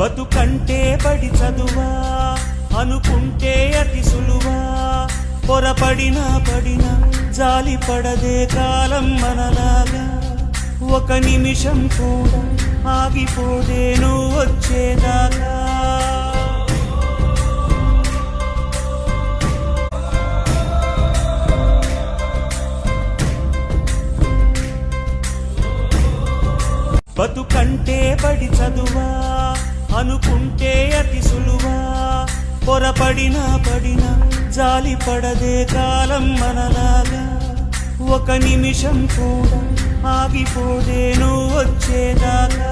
బతుకంటే బడి చదువా అనుకుంటే అతి సులువా పొరపడినా పడినా జాలి పడదే కాలం మనలాగా ఒక నిమిషం కూడా ఆగిపోదే నువ్వు వచ్చేదాకా బతుకంటే బడి చదువా అనుకుంటే అతి సులువా పొరపడినా పడినా జాలి పడదే కాలం మనలాగా ఒక నిమిషం కూడా ఆగిపోదే నువ్వు వచ్చేదాకా